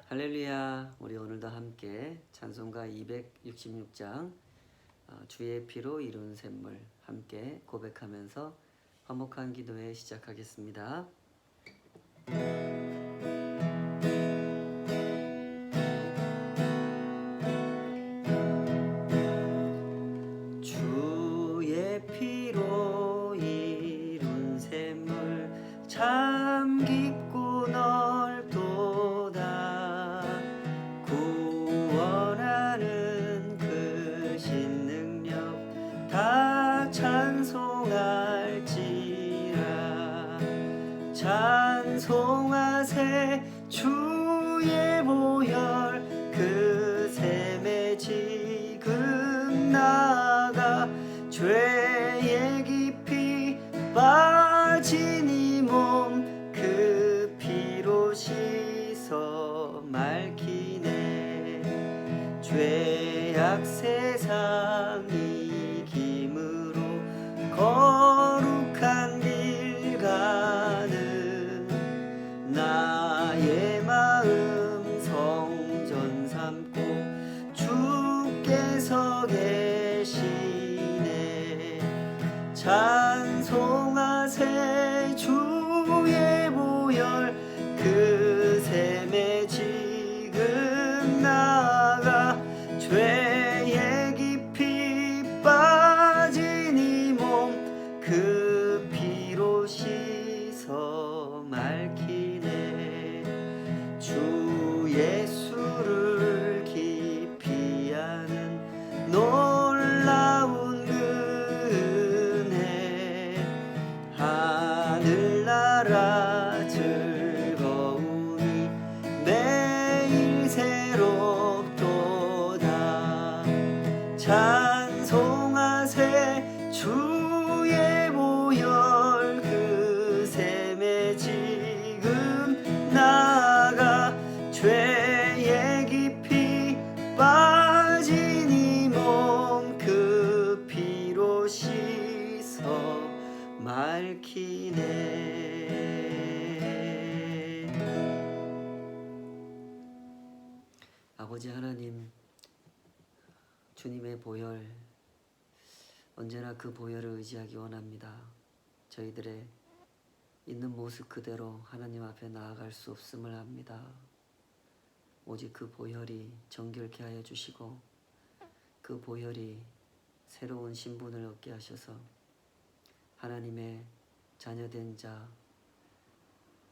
할렐루야. 우리 오늘도 함께 찬송가 266장 주의 피로 이룬 샘물 함께 고백하면서 화목한 기도회 시작하겠습니다. 주의 피로 이룬 샘물 참 깊고 넓도다. 구원하는 그 신능력 다 찬송할지라. 찬송하세 주의 보혈 그 샘에 지금 나가. 죄에 깊이 빠진 이 몸 그 피로 씻어 맑히네. 죄악 세상 이김으로 거룩한 길 가는 나의 마음 성전 삼고 주께서 계시네. 찬송하세 주의 보혈 그 샘에 지금 나가. 죄에 깊이 빠진 이 몸 그 피로 씻어 맑히네. 주 예수를 깊이 아는 놀라운 은혜. 하늘나라 즐거우니 매일 새롭도다. 찬송하세 주의 보혈 그 샘에 지금 나가. 죄에 깊이 빠진 이 몸 그 피로 씻어 맑히네. 아버지 하나님, 주님의 보혈, 언제나 그 보혈을 의지하기 원합니다. 저희들의 있는 모습 그대로 하나님 앞에 나아갈 수 없음을 압니다. 오직 그 보혈이 정결케 하여 주시고 그 보혈이 새로운 신분을 얻게 하셔서 하나님의 자녀된 자,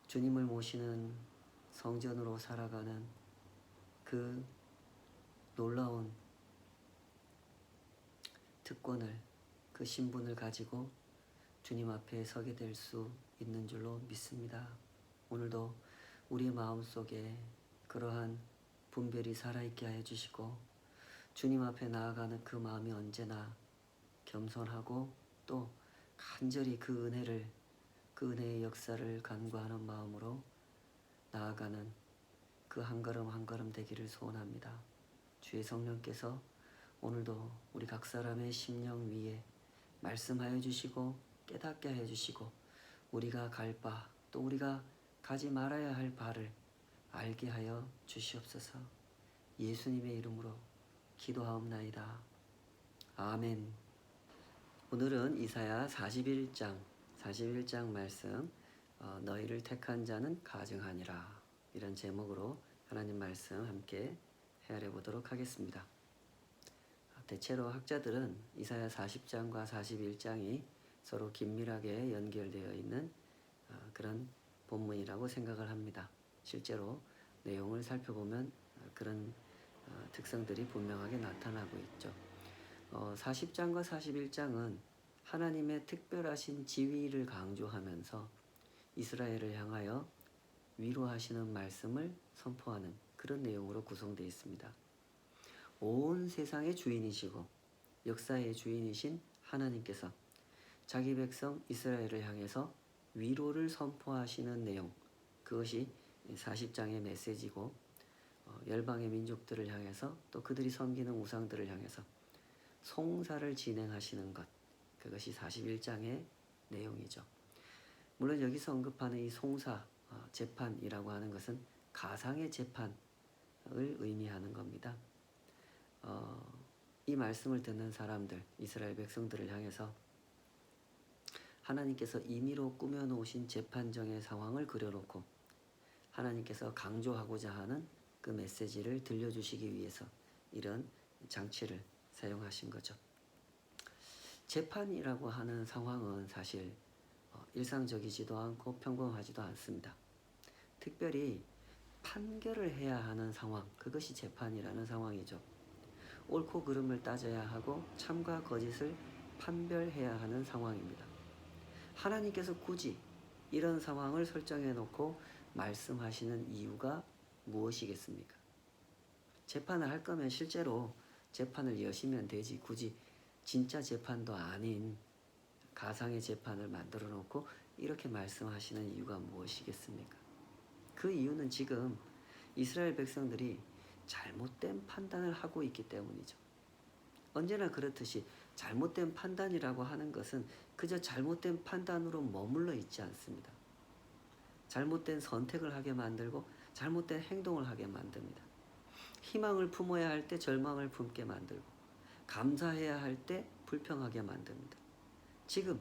주님을 모시는 성전으로 살아가는 그 놀라운 특권을, 그 신분을 가지고 주님 앞에 서게 될 수 있는 줄로 믿습니다. 오늘도 우리의 마음속에 그러한 분별이 살아있게 하여 주시고 주님 앞에 나아가는 그 마음이 언제나 겸손하고 또 간절히 그 은혜의 역사를 간구하는 마음으로 나아가는 그 한 걸음 한 걸음 되기를 소원합니다. 주의 성령께서 오늘도 우리 각 사람의 심령 위에 말씀하여 주시고 깨닫게 하여 주시고 우리가 갈 바, 또 우리가 가지 말아야 할 바를 알게 하여 주시옵소서. 예수님의 이름으로 기도하옵나이다. 아멘. 오늘은 이사야 41장 말씀, 너희를 택한 자는 가증하니라, 이런 제목으로 하나님 말씀 함께 헤아려 보도록 하겠습니다. 대체로 학자들은 이사야 40장과 41장이 서로 긴밀하게 연결되어 있는 그런 본문이라고 생각을 합니다. 실제로 내용을 살펴보면 그런 특성들이 분명하게 나타나고 있죠. 40장과 41장은 하나님의 특별하신 지위를 강조하면서 이스라엘을 향하여 위로하시는 말씀을 선포하는 그런 내용으로 구성되어 있습니다. 온 세상의 주인이시고 역사의 주인이신 하나님께서 자기 백성 이스라엘을 향해서 위로를 선포하시는 내용, 그것이 40장의 메시지고, 열방의 민족들을 향해서 또 그들이 섬기는 우상들을 향해서 송사를 진행하시는 것, 그것이 41장의 내용이죠. 물론 여기서 언급하는 이 송사, 재판이라고 하는 것은 가상의 재판, 의미하는 겁니다. 이 말씀을 듣는 사람들, 이스라엘 백성들을 향해서 하나님께서 임의로 꾸며놓으신 재판정의 상황을 그려놓고 하나님께서 강조하고자 하는 그 메시지를 들려주시기 위해서 이런 장치를 사용하신 거죠. 재판이라고 하는 상황은 사실 일상적이지도 않고 평범하지도 않습니다. 특별히 판결을 해야 하는 상황, 그것이 재판이라는 상황이죠. 옳고 그름을 따져야 하고 참과 거짓을 판별해야 하는 상황입니다. 하나님께서 굳이 이런 상황을 설정해 놓고 말씀하시는 이유가 무엇이겠습니까? 재판을 할 거면 실제로 재판을 여시면 되지, 굳이 진짜 재판도 아닌 가상의 재판을 만들어 놓고 이렇게 말씀하시는 이유가 무엇이겠습니까? 그 이유는 지금 이스라엘 백성들이 잘못된 판단을 하고 있기 때문이죠. 언제나 그렇듯이 잘못된 판단이라고 하는 것은 그저 잘못된 판단으로 머물러 있지 않습니다. 잘못된 선택을 하게 만들고 잘못된 행동을 하게 만듭니다. 희망을 품어야 할 때 절망을 품게 만들고 감사해야 할 때 불평하게 만듭니다. 지금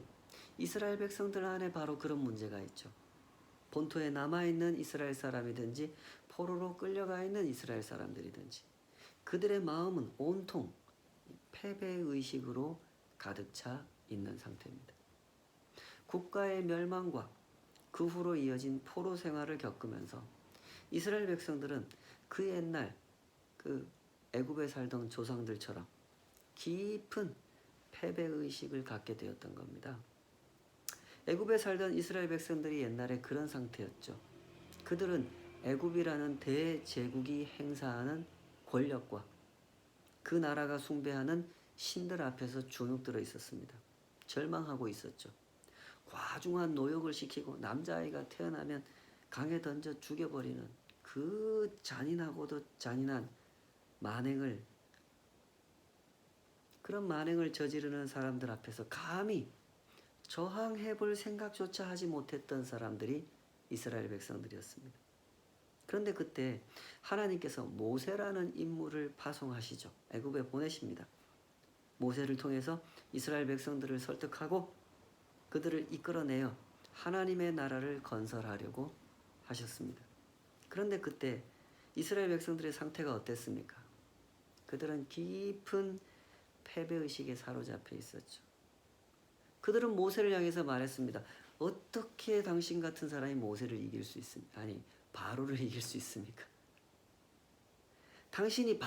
이스라엘 백성들 안에 바로 그런 문제가 있죠. 본토에 남아있는 이스라엘 사람이든지 포로로 끌려가 있는 이스라엘 사람들이든지 그들의 마음은 온통 패배의식으로 가득 차 있는 상태입니다. 국가의 멸망과 그 후로 이어진 포로 생활을 겪으면서 이스라엘 백성들은 그 옛날 그 애굽에 살던 조상들처럼 깊은 패배의식을 갖게 되었던 겁니다. 애굽에 살던 이스라엘 백성들이 옛날에 그런 상태였죠. 그들은 애굽이라는 대제국이 행사하는 권력과 그 나라가 숭배하는 신들 앞에서 주눅들어 있었습니다. 절망하고 있었죠. 과중한 노역을 시키고 남자아이가 태어나면 강에 던져 죽여버리는 그 잔인하고도 잔인한 그런 만행을 저지르는 사람들 앞에서 감히 저항해볼 생각조차 하지 못했던 사람들이 이스라엘 백성들이었습니다. 그런데 그때 하나님께서 모세라는 인물을 파송하시죠. 애굽에 보내십니다. 모세를 통해서 이스라엘 백성들을 설득하고 그들을 이끌어내어 하나님의 나라를 건설하려고 하셨습니다. 그런데 그때 이스라엘 백성들의 상태가 어땠습니까? 그들은 깊은 패배의식에 사로잡혀 있었죠. 그들은 모세를 향해서 말했습니다. 어떻게 당신 같은 사람이 모세를 이길 수 있습니까? 아니, 바로를 이길 수 있습니까? 당신이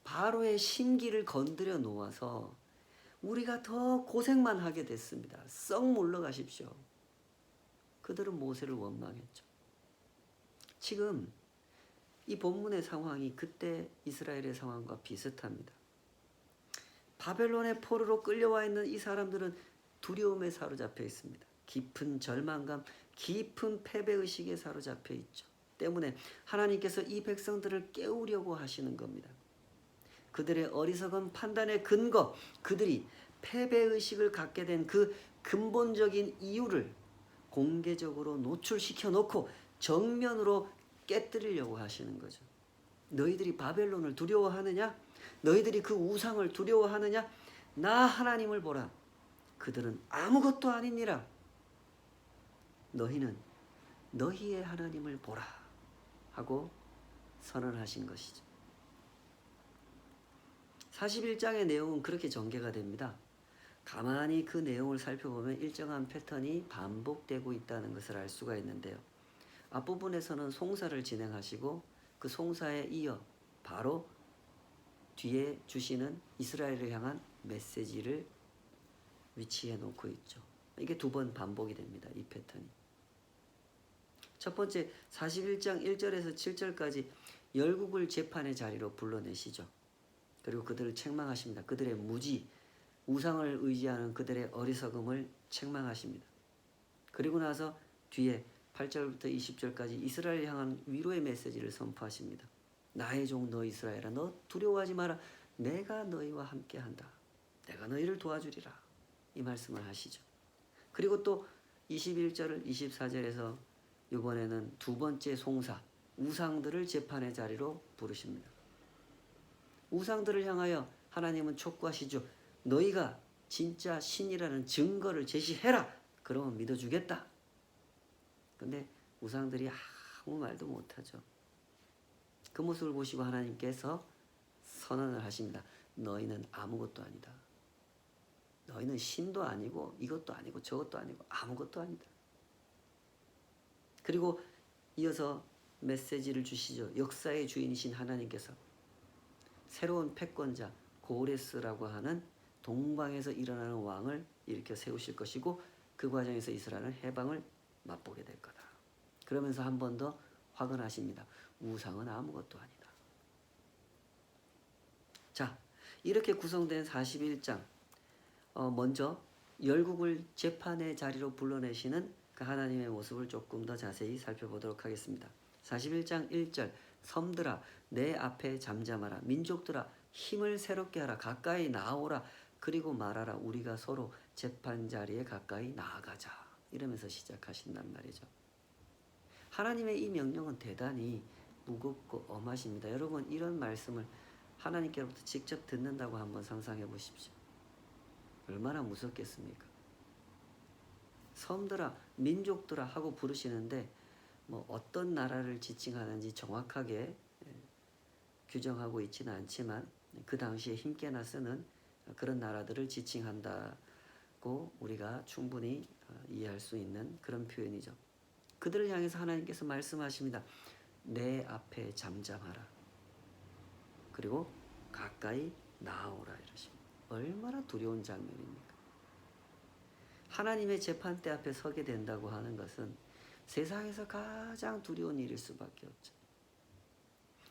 바로의 심기를 건드려 놓아서 우리가 더 고생만 하게 됐습니다. 썩 물러가십시오. 그들은 모세를 원망했죠. 지금 이 본문의 상황이 그때 이스라엘의 상황과 비슷합니다. 바벨론의 포로로 끌려와 있는 이 사람들은 두려움에 사로잡혀 있습니다. 깊은 절망감, 깊은 패배의식에 사로잡혀 있죠. 때문에 하나님께서 이 백성들을 깨우려고 하시는 겁니다. 그들의 어리석은 판단의 근거, 그들이 패배의식을 갖게 된 그 근본적인 이유를 공개적으로 노출시켜 놓고 정면으로 깨뜨리려고 하시는 거죠. 너희들이 바벨론을 두려워하느냐? 너희들이 그 우상을 두려워하느냐? 나 하나님을 보라. 그들은 아무것도 아니니라. 너희는 너희의 하나님을 보라 하고 선언하신 것이죠. 41장의 내용은 그렇게 전개가 됩니다. 가만히 그 내용을 살펴보면 일정한 패턴이 반복되고 있다는 것을 알 수가 있는데요. 앞부분에서는 송사를 진행하시고 그 송사에 이어 바로 뒤에 주시는 이스라엘을 향한 메시지를 위치해 놓고 있죠. 이게 2번 반복이 됩니다. 이 패턴이. 첫 번째 41장 1절에서 7절까지 열국을 재판의 자리로 불러내시죠. 그리고 그들을 책망하십니다. 그들의 무지, 우상을 의지하는 그들의 어리석음을 책망하십니다. 그리고 나서 뒤에 8절부터 20절까지 이스라엘을 향한 위로의 메시지를 선포하십니다. 나의 종 너 이스라엘아, 너 두려워하지 마라. 내가 너희와 함께한다. 내가 너희를 도와주리라. 이 말씀을 하시죠. 그리고 또 21절 24절에서 이번에는 2번째 송사, 우상들을 재판의 자리로 부르십니다. 우상들을 향하여 하나님은 촉구하시죠. 너희가 진짜 신이라는 증거를 제시해라. 그러면 믿어주겠다. 근데 우상들이 아무 말도 못하죠. 그 모습을 보시고 하나님께서 선언을 하십니다. 너희는 아무것도 아니다. 너희는 신도 아니고 이것도 아니고 저것도 아니고 아무것도 아니다. 그리고 이어서 메시지를 주시죠. 역사의 주인이신 하나님께서 새로운 패권자 고레스라고 하는 동방에서 일어나는 왕을 일으켜 세우실 것이고 그 과정에서 이스라엘은 해방을 맛보게 될 거다. 그러면서 한 번 더 확언하십니다. 우상은 아무것도 아니다. 자, 이렇게 구성된 41장 먼저 열국을 재판의 자리로 불러내시는 그 하나님의 모습을 조금 더 자세히 살펴보도록 하겠습니다. 41장 1절 섬들아 내 앞에 잠잠하라 민족들아 힘을 새롭게 하라 가까이 나오라 그리고 말하라 우리가 서로 재판 자리에 가까이 나아가자 이러면서 시작하신단 말이죠. 하나님의 이 명령은 대단히 무겁고 엄하십니다. 여러분 이런 말씀을 하나님께로부터 직접 듣는다고 한번 상상해 보십시오. 얼마나 무섭겠습니까? 섬들아 민족들아 하고 부르시는데 뭐 어떤 나라를 지칭하는지 정확하게 규정하고 있지는 않지만 그 당시에 힘께나 쓰는 그런 나라들을 지칭한다고 우리가 충분히 이해할 수 있는 그런 표현이죠. 그들을 향해서 하나님께서 말씀하십니다. 내 앞에 잠잠하라. 그리고 가까이 나아오라 이러십니다. 얼마나 두려운 장면입니까? 하나님의 재판대 앞에 서게 된다고 하는 것은 세상에서 가장 두려운 일일 수밖에 없죠.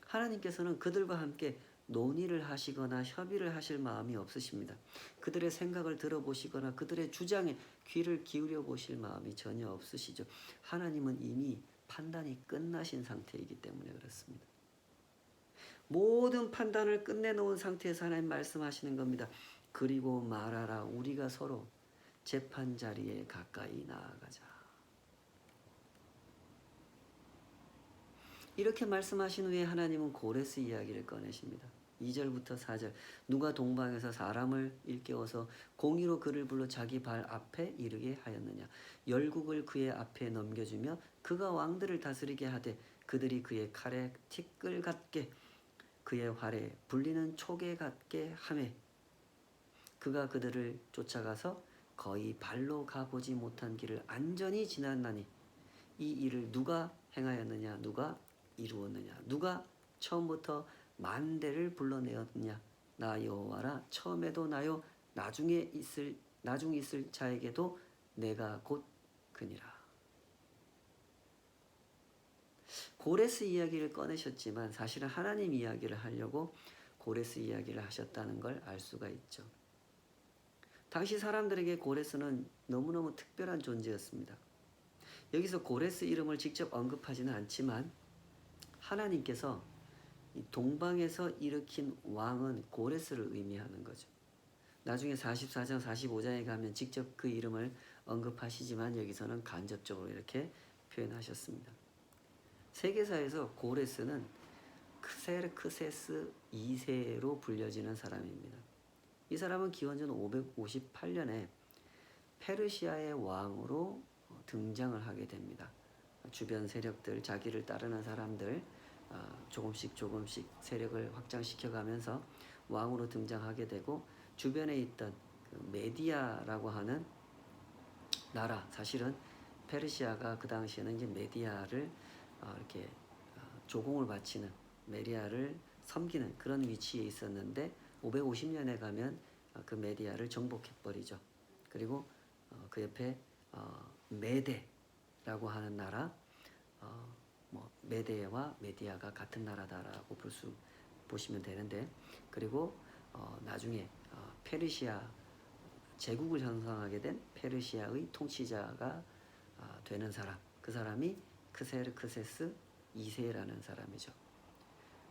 하나님께서는 그들과 함께 논의를 하시거나 협의를 하실 마음이 없으십니다. 그들의 생각을 들어보시거나 그들의 주장에 귀를 기울여 보실 마음이 전혀 없으시죠. 하나님은 이미 판단이 끝나신 상태이기 때문에 그렇습니다. 모든 판단을 끝내놓은 상태에서 하나님 말씀하시는 겁니다. 그리고 말하라 우리가 서로 재판 자리에 가까이 나아가자. 이렇게 말씀하신 후에 하나님은 고레스 이야기를 꺼내십니다. 2절부터 4절 누가 동방에서 사람을 일깨워서 공의로 그를 불러 자기 발 앞에 이르게 하였느냐. 열국을 그의 앞에 넘겨주며 그가 왕들을 다스리게 하되 그들이 그의 칼에 티끌 같게 그의 활에 불리는 촉에 같게 하매 그가 그들을 쫓아가서 거의 발로 가보지 못한 길을 안전히 지났나니 이 일을 누가 행하였느냐 누가 이루었느냐 누가 처음부터 만대를 불러내었느냐 나 여호와라 처음에도 나요 나중에 있을 자에게도 내가 곧 그니라. 고레스 이야기를 꺼내셨지만 사실은 하나님 이야기를 하려고 고레스 이야기를 하셨다는 걸 알 수가 있죠. 당시 사람들에게 고레스는 너무너무 특별한 존재였습니다. 여기서 고레스 이름을 직접 언급하지는 않지만 하나님께서 동방에서 일으킨 왕은 고레스를 의미하는 거죠. 나중에 44장 45장에 가면 직접 그 이름을 언급하시지만 여기서는 간접적으로 이렇게 표현하셨습니다. 세계사에서 고레스는 크세르크세스 2세로 불려지는 사람입니다. 이 사람은 기원전 558년에 페르시아의 왕으로 등장을 하게 됩니다. 주변 세력들, 자기를 따르는 사람들 조금씩 세력을 확장시켜가면서 왕으로 등장하게 되고 주변에 있던 그 메디아라고 하는 나라, 사실은 페르시아가 그 당시에는 이제 메디아를 이렇게 조공을 바치는 메디아를 섬기는 그런 위치에 있었는데 550년에 가면 그 메디아를 정복해버리죠. 그리고 그 옆에 메데라고 하는 나라, 메데와 메디아가 같은 나라다라고 보시면 되는데, 그리고 나중에 페르시아 제국을 형성하게 된 페르시아의 통치자가 되는 사람, 그 사람이 크세르크세스 2세라는 사람이죠.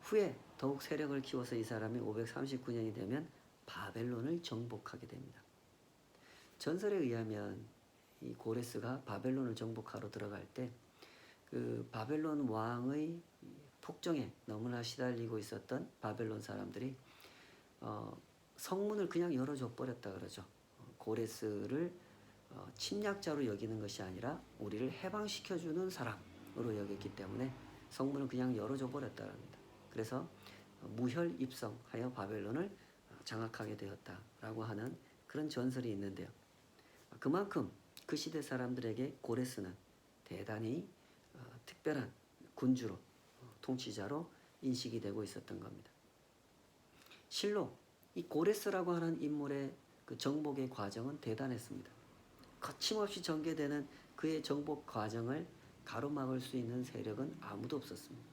후에 더욱 세력을 키워서 이 사람이 539년이 되면 바벨론을 정복하게 됩니다. 전설에 의하면 이 고레스가 바벨론을 정복하러 들어갈 때 그 바벨론 왕의 폭정에 너무나 시달리고 있었던 바벨론 사람들이 성문을 그냥 열어줘 버렸다 그러죠. 고레스를 침략자로 여기는 것이 아니라 우리를 해방시켜주는 사람으로 여겼기 때문에 성문을 그냥 열어줘 버렸다 합니다. 그래서 무혈 입성하여 바벨론을 장악하게 되었다라고 하는 그런 전설이 있는데요. 그만큼 그 시대 사람들에게 고레스는 대단히 특별한 군주로 통치자로 인식이 되고 있었던 겁니다. 실로 이 고레스라고 하는 인물의 그 정복의 과정은 대단했습니다. 거침없이 전개되는 그의 정복 과정을 가로막을 수 있는 세력은 아무도 없었습니다.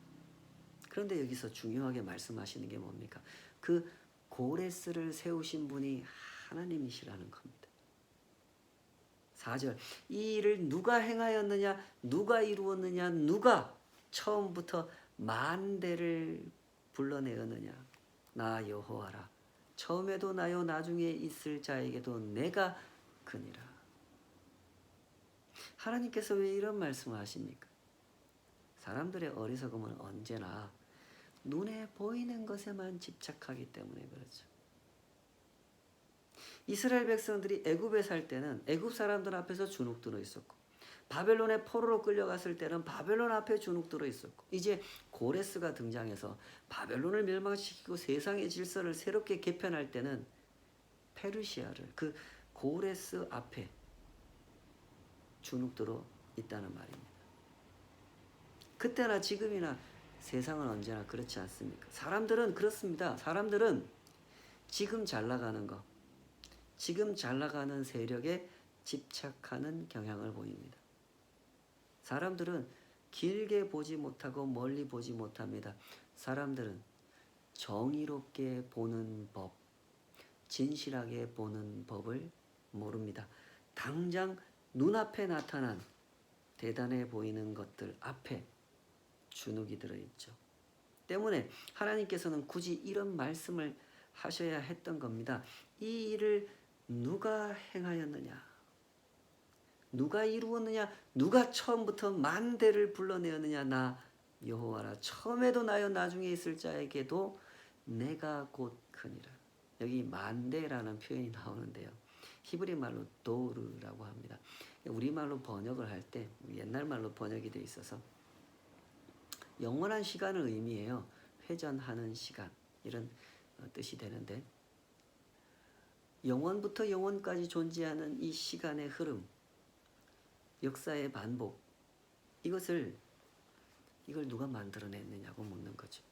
그런데 여기서 중요하게 말씀하시는 게 뭡니까? 그 고레스를 세우신 분이 하나님이시라는 겁니다. 4절 이 일을 누가 행하였느냐, 누가 이루었느냐, 누가 처음부터 만대를 불러내었느냐. 나 여호와라. 처음에도 나요 나중에 있을 자에게도 내가 그니라. 하나님께서 왜 이런 말씀을 하십니까? 사람들의 어리석음은 언제나 눈에 보이는 것에만 집착하기 때문에 그렇죠. 이스라엘 백성들이 애굽에 살 때는 애굽 사람들 앞에서 주눅들어 있었고, 바벨론의 포로로 끌려갔을 때는 바벨론 앞에 주눅들어 있었고, 이제 고레스가 등장해서 바벨론을 멸망시키고 세상의 질서를 새롭게 개편할 때는 페르시아를 그 고레스 앞에 주눅들어 있다는 말입니다. 그때나 지금이나 세상은 언제나 그렇지 않습니까? 사람들은 그렇습니다. 사람들은 지금 잘 나가는 것, 지금 잘 나가는 세력에 집착하는 경향을 보입니다. 사람들은 길게 보지 못하고 멀리 보지 못합니다. 사람들은 정의롭게 보는 법, 진실하게 보는 법을 모릅니다. 당장 눈앞에 나타난 대단해 보이는 것들 앞에 주눅이 들어있죠. 때문에 하나님께서는 굳이 이런 말씀을 하셔야 했던 겁니다. 이 일을 누가 행하였느냐? 누가 이루었느냐? 누가 처음부터 만대를 불러내었느냐? 나 여호와라. 처음에도 나요 나중에 있을 자에게도 내가 곧 크니라. 여기 만대라는 표현이 나오는데요. 히브리 말로 도르라고 합니다. 우리말로 번역을 할 때 옛날 말로 번역이 돼 있어서 영원한 시간을 의미해요. 회전하는 시간 이런 뜻이 되는데, 영원부터 영원까지 존재하는 이 시간의 흐름, 역사의 반복, 이걸 누가 만들어냈느냐고 묻는 거죠.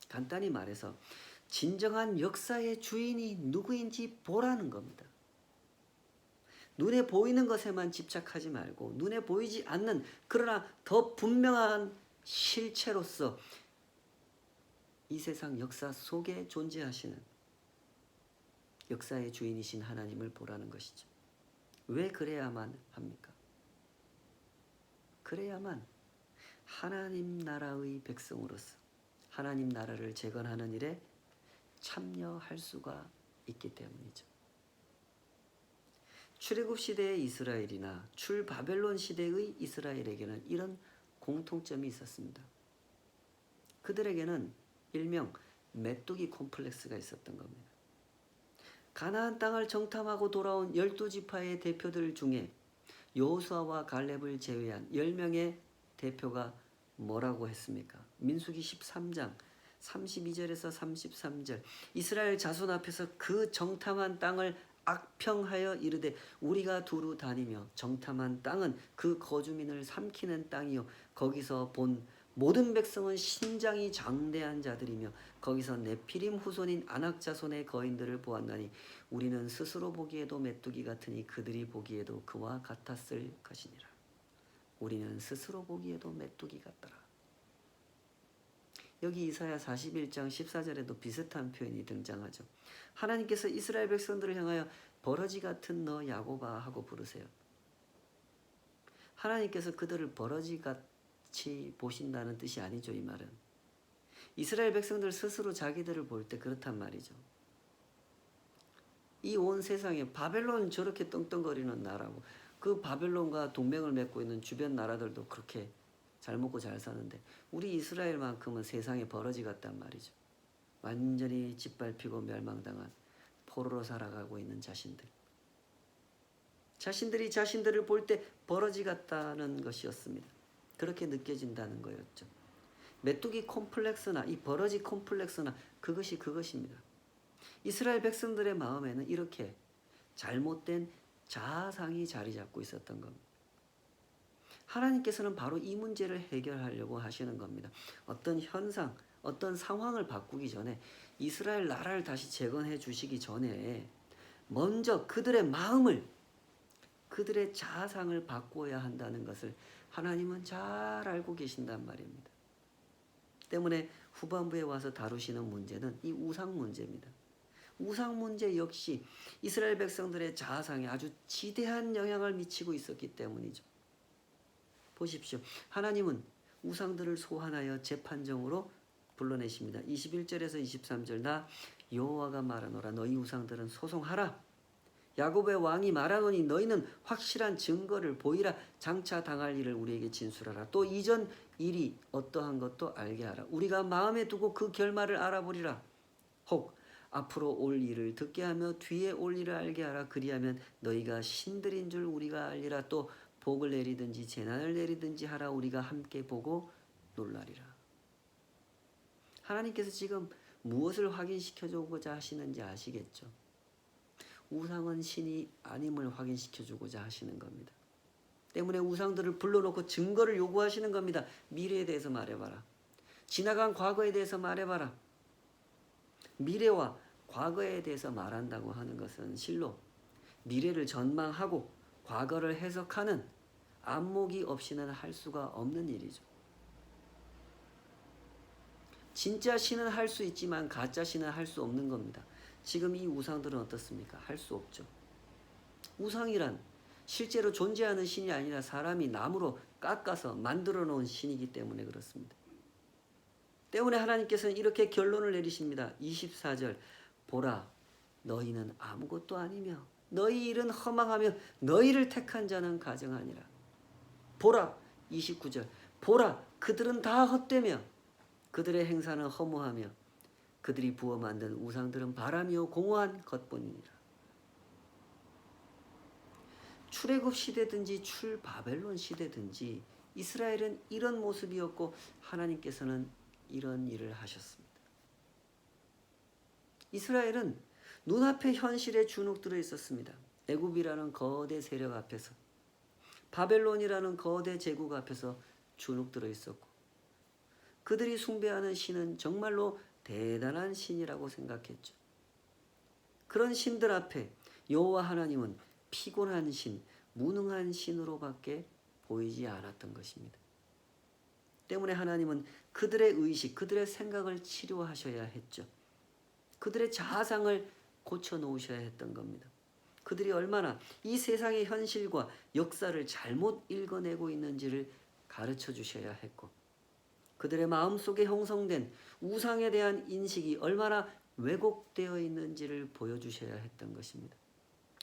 간단히 말해서 진정한 역사의 주인이 누구인지 보라는 겁니다. 눈에 보이는 것에만 집착하지 말고 눈에 보이지 않는 그러나 더 분명한 실체로서 이 세상 역사 속에 존재하시는 역사의 주인이신 하나님을 보라는 것이죠. 왜 그래야만 합니까? 그래야만 하나님 나라의 백성으로서 하나님 나라를 재건하는 일에 참여할 수가 있기 때문이죠. 출애굽 시대의 이스라엘이나 출바벨론 시대의 이스라엘에게는 이런 공통점이 있었습니다. 그들에게는 일명 메뚜기 콤플렉스가 있었던 겁니다. 가나안 땅을 정탐하고 돌아온 12지파의 대표들 중에 여호수아와 갈렙을 제외한 10명의 대표가 뭐라고 했습니까? 민수기 13장 32절에서 33절 이스라엘 자손 앞에서 그 정탐한 땅을 악평하여 이르되 우리가 두루 다니며 정탐한 땅은 그 거주민을 삼키는 땅이요 거기서 본 모든 백성은 신장이 장대한 자들이며 거기서 네피림 후손인 아낙 자손의 거인들을 보았나니 우리는 스스로 보기에도 메뚜기 같으니 그들이 보기에도 그와 같았을 것이니라. 우리는 스스로 보기에도 메뚜기 같더라. 여기 이사야 41장 14절에도 비슷한 표현이 등장하죠. 하나님께서 이스라엘 백성들을 향하여 버러지 같은 너 야곱아 하고 부르세요. 하나님께서 그들을 버러지같이 보신다는 뜻이 아니죠. 이 말은 이스라엘 백성들 스스로 자기들을 볼 때 그렇단 말이죠. 이 온 세상에 바벨론 저렇게 떵떵거리는 나라고 그 바벨론과 동맹을 맺고 있는 주변 나라들도 그렇게 잘 먹고 잘 사는데 우리 이스라엘만큼은 세상에 버러지 같단 말이죠. 완전히 짓밟히고 멸망당한 포로로 살아가고 있는 자신들. 자신들이 자신들을 볼 때 버러지 같다는 것이었습니다. 그렇게 느껴진다는 거였죠. 메뚜기 콤플렉스나 이 버러지 콤플렉스나 그것입니다. 이스라엘 백성들의 마음에는 이렇게 잘못된 자아상이 자리 잡고 있었던 겁니다. 하나님께서는 바로 이 문제를 해결하려고 하시는 겁니다. 어떤 현상, 어떤 상황을 바꾸기 전에 이스라엘 나라를 다시 재건해 주시기 전에 먼저 그들의 마음을, 그들의 자아상을 바꾸어야 한다는 것을 하나님은 잘 알고 계신단 말입니다. 때문에 후반부에 와서 다루시는 문제는 이 우상 문제입니다. 우상 문제 역시 이스라엘 백성들의 자아상에 아주 지대한 영향을 미치고 있었기 때문이죠. 보십시오. 하나님은 우상들을 소환하여 재판정으로 불러내십니다. 21절에서 23절 나 여호와가 말하노라 너희 우상들은 소송하라. 야곱의 왕이 말하노니 너희는 확실한 증거를 보이라. 장차 당할 일을 우리에게 진술하라. 또 이전 일이 어떠한 것도 알게 하라. 우리가 마음에 두고 그 결말을 알아보리라. 혹 앞으로 올 일을 듣게 하며 뒤에 올 일을 알게 하라. 그리하면 너희가 신들인 줄 우리가 알리라. 또 복을 내리든지 재난을 내리든지 하라. 우리가 함께 보고 놀라리라. 하나님께서 지금 무엇을 확인시켜주고자 하시는지 아시겠죠? 우상은 신이 아님을 확인시켜주고자 하시는 겁니다. 때문에 우상들을 불러놓고 증거를 요구하시는 겁니다. 미래에 대해서 말해봐라. 지나간 과거에 대해서 말해봐라. 미래와 과거에 대해서 말한다고 하는 것은 실로 미래를 전망하고 과거를 해석하는 안목이 없이는 할 수가 없는 일이죠. 진짜 신은 할 수 있지만 가짜 신은 할 수 없는 겁니다. 지금 이 우상들은 어떻습니까? 할 수 없죠. 우상이란 실제로 존재하는 신이 아니라 사람이 나무로 깎아서 만들어 놓은 신이기 때문에 그렇습니다. 때문에 하나님께서는 이렇게 결론을 내리십니다. 24절 보라 너희는 아무것도 아니며 너희 일은 허망하며 너희를 택한 자는 가증하니라. 보라 29절 보라 그들은 다 헛되며 그들의 행사는 허무하며 그들이 부어 만든 우상들은 바람이요 공허한 것뿐이니라. 출애굽 시대든지 출바벨론 시대든지 이스라엘은 이런 모습이었고 하나님께서는 이런 일을 하셨습니다. 이스라엘은 눈앞의 현실에 주눅들어 있었습니다. 애굽이라는 거대 세력 앞에서 바벨론이라는 거대 제국 앞에서 주눅들어 있었고 그들이 숭배하는 신은 정말로 대단한 신이라고 생각했죠. 그런 신들 앞에 여호와 하나님은 피곤한 신, 무능한 신으로밖에 보이지 않았던 것입니다. 때문에 하나님은 그들의 의식, 그들의 생각을 치료하셔야 했죠. 그들의 자아상을 고쳐놓으셔야 했던 겁니다. 그들이 얼마나 이 세상의 현실과 역사를 잘못 읽어내고 있는지를 가르쳐 주셔야 했고 그들의 마음속에 형성된 우상에 대한 인식이 얼마나 왜곡되어 있는지를 보여주셔야 했던 것입니다.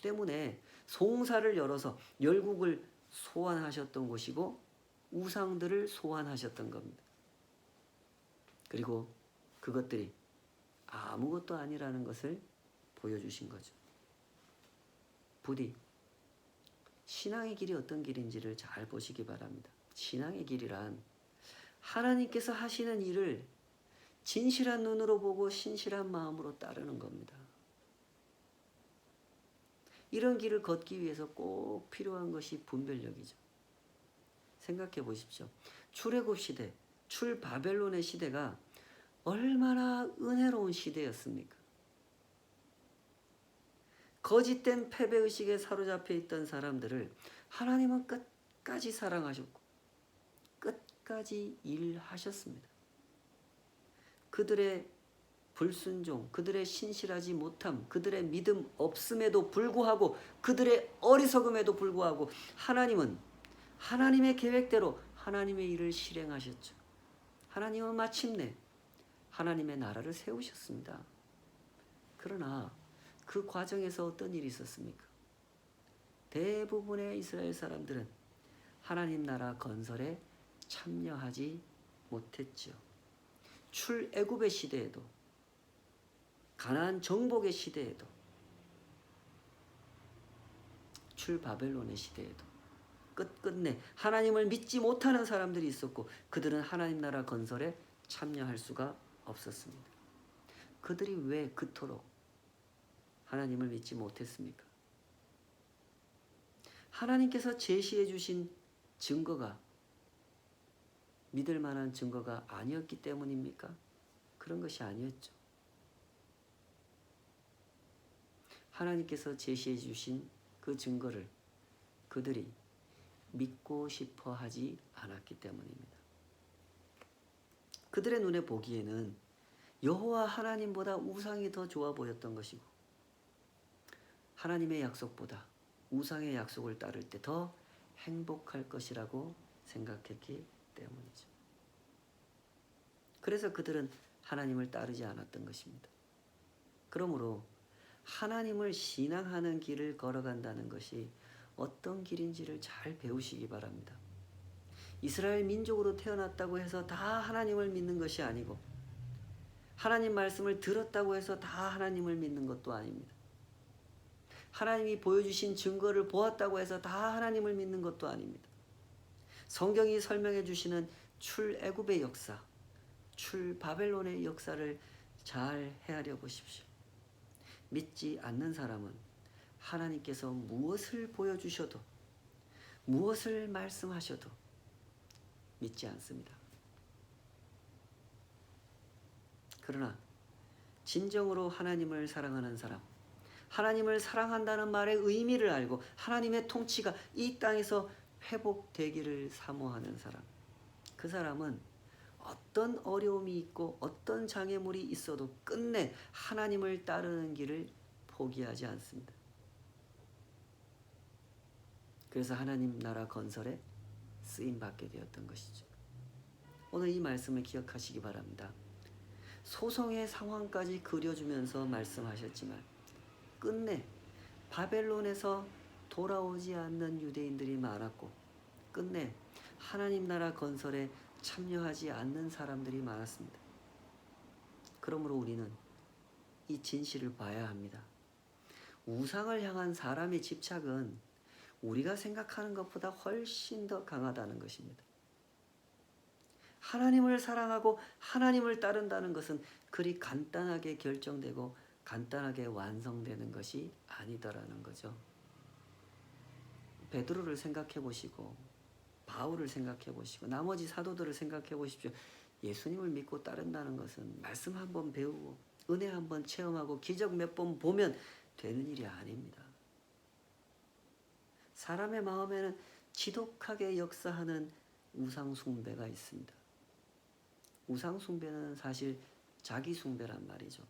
때문에 송사를 열어서 열국을 소환하셨던 곳이고 우상들을 소환하셨던 겁니다. 그리고 그것들이 아무것도 아니라는 것을 보여주신 거죠. 부디 신앙의 길이 어떤 길인지를 잘 보시기 바랍니다. 신앙의 길이란 하나님께서 하시는 일을 진실한 눈으로 보고 신실한 마음으로 따르는 겁니다. 이런 길을 걷기 위해서 꼭 필요한 것이 분별력이죠. 생각해 보십시오. 출애굽 시대, 출바벨론의 시대가 얼마나 은혜로운 시대였습니까? 거짓된 패배의식에 사로잡혀 있던 사람들을 하나님은 끝까지 사랑하셨고 끝까지 일하셨습니다. 그들의 불순종, 그들의 신실하지 못함, 그들의 믿음 없음에도 불구하고 그들의 어리석음에도 불구하고 하나님은 하나님의 계획대로 하나님의 일을 실행하셨죠. 하나님은 마침내 하나님의 나라를 세우셨습니다. 그러나 그 과정에서 어떤 일이 있었습니까? 대부분의 이스라엘 사람들은 하나님 나라 건설에 참여하지 못했지요. 출애굽의 시대에도, 가나안 정복의 시대에도, 출바벨론의 시대에도 끝끝내 하나님을 믿지 못하는 사람들이 있었고 그들은 하나님 나라 건설에 참여할 수가 없었습니다. 그들이 왜 그토록 하나님을 믿지 못했습니까? 하나님께서 제시해 주신 증거가 믿을 만한 증거가 아니었기 때문입니까? 그런 것이 아니었죠. 하나님께서 제시해 주신 그 증거를 그들이 믿고 싶어 하지 않았기 때문입니다. 그들의 눈에 보기에는 여호와 하나님보다 우상이 더 좋아 보였던 것이고 하나님의 약속보다 우상의 약속을 따를 때 더 행복할 것이라고 생각했기 때문이죠. 그래서 그들은 하나님을 따르지 않았던 것입니다. 그러므로 하나님을 신앙하는 길을 걸어간다는 것이 어떤 길인지를 잘 배우시기 바랍니다. 이스라엘 민족으로 태어났다고 해서 다 하나님을 믿는 것이 아니고 하나님 말씀을 들었다고 해서 다 하나님을 믿는 것도 아닙니다. 하나님이 보여주신 증거를 보았다고 해서 다 하나님을 믿는 것도 아닙니다. 성경이 설명해 주시는 출애굽의 역사, 출바벨론의 역사를 잘 헤아려 보십시오. 믿지 않는 사람은 하나님께서 무엇을 보여주셔도 무엇을 말씀하셔도 믿지 않습니다. 그러나 진정으로 하나님을 사랑하는 사람, 하나님을 사랑한다는 말의 의미를 알고 하나님의 통치가 이 땅에서 회복되기를 사모하는 사람, 그 사람은 어떤 어려움이 있고 어떤 장애물이 있어도 끝내 하나님을 따르는 길을 포기하지 않습니다. 그래서 하나님 나라 건설에 쓰임받게 되었던 것이죠. 오늘 이 말씀을 기억하시기 바랍니다. 소송의 상황까지 그려주면서 말씀하셨지만 끝내 바벨론에서 돌아오지 않는 유대인들이 많았고 끝내 하나님 나라 건설에 참여하지 않는 사람들이 많았습니다. 그러므로 우리는 이 진실을 봐야 합니다. 우상을 향한 사람의 집착은 우리가 생각하는 것보다 훨씬 더 강하다는 것입니다. 하나님을 사랑하고 하나님을 따른다는 것은 그리 간단하게 결정되고 간단하게 완성되는 것이 아니더라는 거죠. 베드로를 생각해 보시고 바울을 생각해 보시고 나머지 사도들을 생각해 보십시오. 예수님을 믿고 따른다는 것은 말씀 한번 배우고 은혜 한번 체험하고 기적 몇 번 보면 되는 일이 아닙니다. 사람의 마음에는 지독하게 역사하는 우상 숭배가 있습니다. 우상 숭배는 사실 자기 숭배란 말이죠.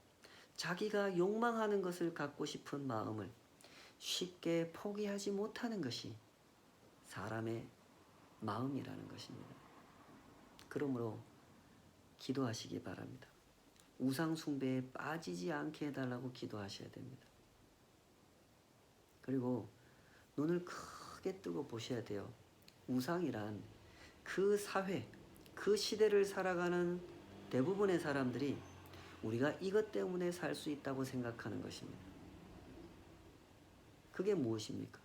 자기가 욕망하는 것을 갖고 싶은 마음을 쉽게 포기하지 못하는 것이 사람의 마음이라는 것입니다. 그러므로 기도하시기 바랍니다. 우상 숭배에 빠지지 않게 해달라고 기도하셔야 됩니다. 그리고 눈을 크게 뜨고 보셔야 돼요. 우상이란 그 사회, 그 시대를 살아가는 대부분의 사람들이 우리가 이것 때문에 살 수 있다고 생각하는 것입니다. 그게 무엇입니까?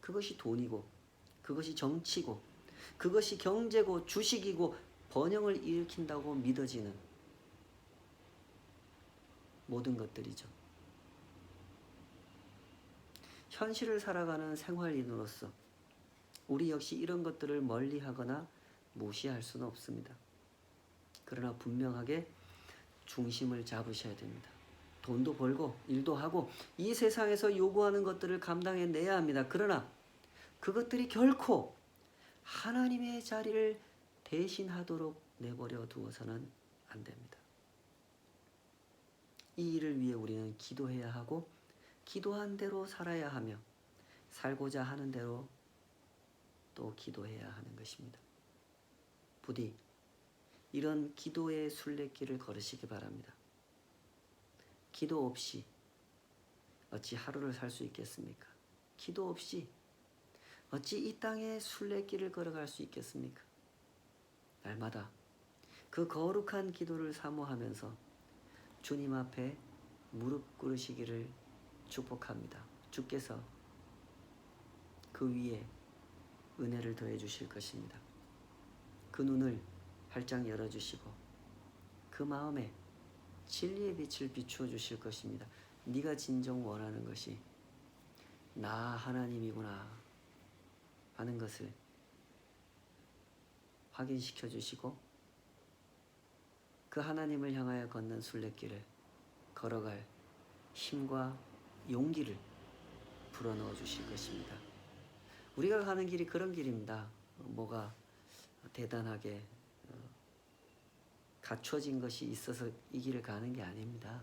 그것이 돈이고 그것이 정치고 그것이 경제고 주식이고 번영을 일으킨다고 믿어지는 모든 것들이죠. 현실을 살아가는 생활인으로서 우리 역시 이런 것들을 멀리하거나 무시할 수는 없습니다. 그러나 분명하게 중심을 잡으셔야 됩니다. 돈도 벌고 일도 하고 이 세상에서 요구하는 것들을 감당해내야 합니다. 그러나 그것들이 결코 하나님의 자리를 대신하도록 내버려 두어서는 안 됩니다. 이 일을 위해 우리는 기도해야 하고 기도한 대로 살아야 하며 살고자 하는 대로 또 기도해야 하는 것입니다. 부디 이런 기도의 순례길을 걸으시기 바랍니다. 기도 없이 어찌 하루를 살 수 있겠습니까? 기도 없이 어찌 이 땅의 순례길을 걸어갈 수 있겠습니까? 날마다 그 거룩한 기도를 사모하면서 주님 앞에 무릎 꿇으시기를 축복합니다. 주께서 그 위에 은혜를 더해 주실 것입니다. 그 눈을 활짝 열어주시고 그 마음에 진리의 빛을 비추어 주실 것입니다. 네가 진정 원하는 것이 나 하나님이구나 하는 것을 확인시켜 주시고 그 하나님을 향하여 걷는 순례길을 걸어갈 힘과 용기를 불어넣어 주실 것입니다. 우리가 가는 길이 그런 길입니다. 뭐가 대단하게 갖춰진 것이 있어서 이 길을 가는 게 아닙니다.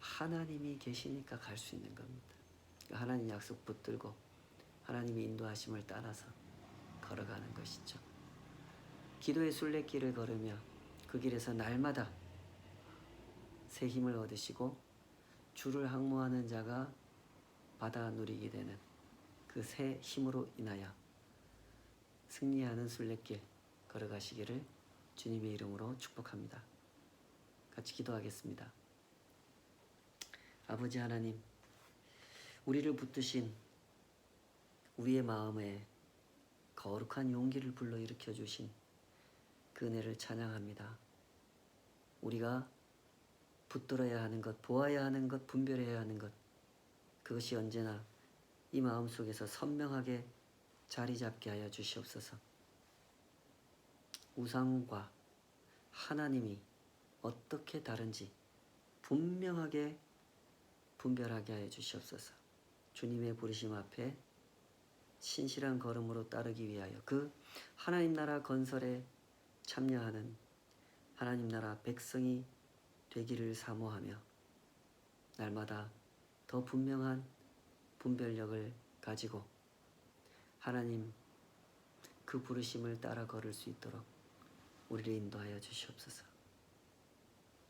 하나님이 계시니까 갈 수 있는 겁니다. 하나님 약속 붙들고 하나님의 인도하심을 따라서 걸어가는 것이죠. 기도의 순례길을 걸으며 그 길에서 날마다 새 힘을 얻으시고 주를 항모하는 자가 받아 누리게 되는 그 새 힘으로 인하여 승리하는 순례길 걸어가시기를 주님의 이름으로 축복합니다. 같이 기도하겠습니다. 아버지 하나님, 우리를 붙드신 우리의 마음에 거룩한 용기를 불러일으켜 주신 그 은혜를 찬양합니다. 우리가 붙들어야 하는 것, 보아야 하는 것, 분별해야 하는 것, 그것이 언제나 이 마음속에서 선명하게 자리 잡게 하여 주시옵소서. 우상과 하나님이 어떻게 다른지 분명하게 분별하게 하여 주시옵소서. 주님의 부르심 앞에 신실한 걸음으로 따르기 위하여 그 하나님 나라 건설에 참여하는 하나님 나라 백성이 되기를 사모하며 날마다 더 분명한 분별력을 가지고 하나님 그 부르심을 따라 걸을 수 있도록 우리를 인도하여 주시옵소서.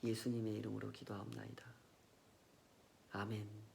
예수님의 이름으로 기도하옵나이다. 아멘.